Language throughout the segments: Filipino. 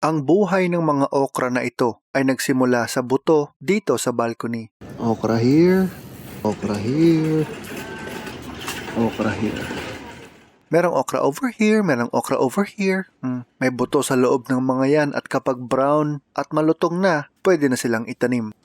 Ang buhay ng mga okra na ito ay nagsimula sa buto dito sa balcony. Okra here, okra here, okra here. Merong okra over here, merong okra over here. May buto sa loob ng mga yan at kapag brown at malutong na, pwede na silang itanim.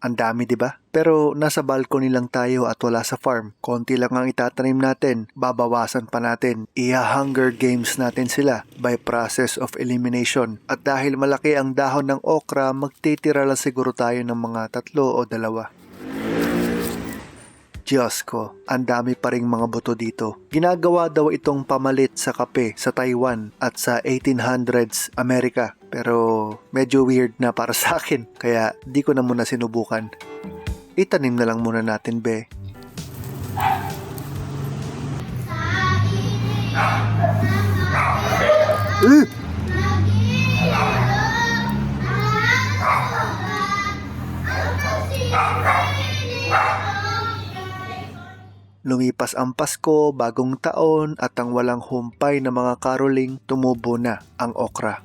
Ang dami, 'di ba? Pero nasa balcony lang tayo at wala sa farm. Konti lang ang itatanim natin, babawasan pa natin. Hunger games natin sila by process of elimination. At dahil malaki ang dahon ng okra, magtitira lang siguro tayo ng mga 3 o 2. Diyos ko, ang dami pa ring mga buto dito. Ginagawa daw itong pamalit sa kape sa Taiwan at sa 1800s Amerika. Pero medyo weird na para sa akin, kaya di ko na muna sinubukan. Itanim na lang muna natin, be. Lumipas ang Pasko, bagong taon at ang walang humpay na mga caroling, tumubo na ang okra.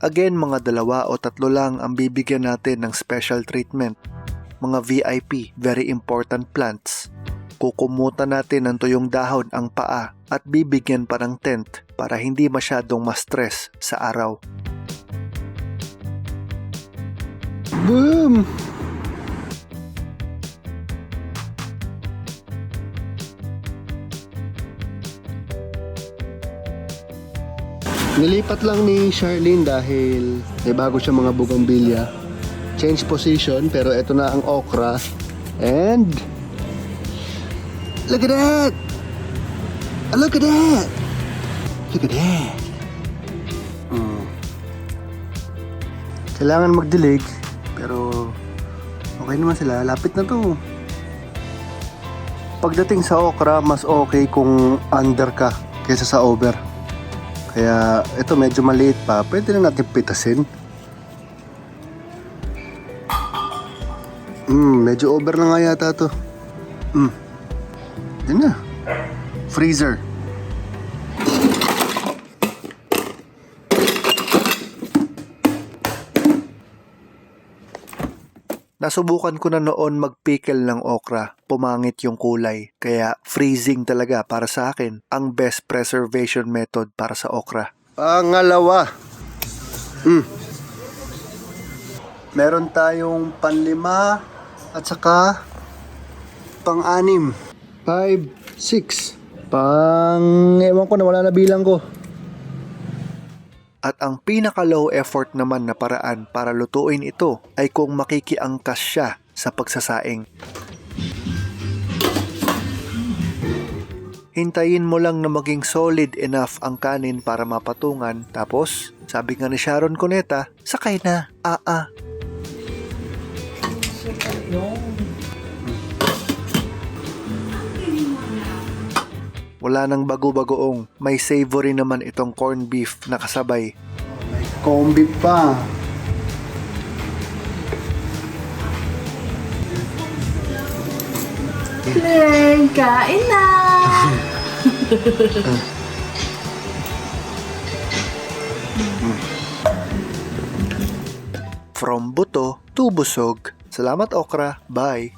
Again, mga 2 o 3 lang ang bibigyan natin ng special treatment. Mga VIP, very important plants. Kukumutan natin ng tuyong dahon ang paa at bibigyan pa ng tent para hindi masyadong ma-stress sa araw. Boom! Nilipat lang ni Charlene dahil may bago siya mga bougainvillea. Change position, pero ito na ang okra. And look at that! Look at that! Look at that! Kailangan magdilig, pero okay naman sila. Lapit na to. Pagdating sa okra, mas okay kung under ka kaysa sa over. Kaya ito medyo maliit pa, pwede na natin pitasin. Medyo over na nga yata to. Yan na. Freezer. Nasubukan ko na noon mag-pickle ng okra. Pumangit yung kulay. Kaya freezing talaga para sa akin ang best preservation method para sa okra. Pangalawa. Meron tayong panlima at saka pang-anim. 5, 6. Ewan ko na, wala na bilang ko. At ang pinaka-low effort naman na paraan para lutuin ito ay kung makikiangkas siya sa pagsasaing. Hintayin mo lang na maging solid enough ang kanin para mapatungan. Tapos, sabi nga ni Sharon Cuneta, sakay na, Wala nang bago-bagoong, may savory naman itong corned beef na kasabay. May corned beef pa. Claire, kain na! From buto to busog. Salamat okra, bye!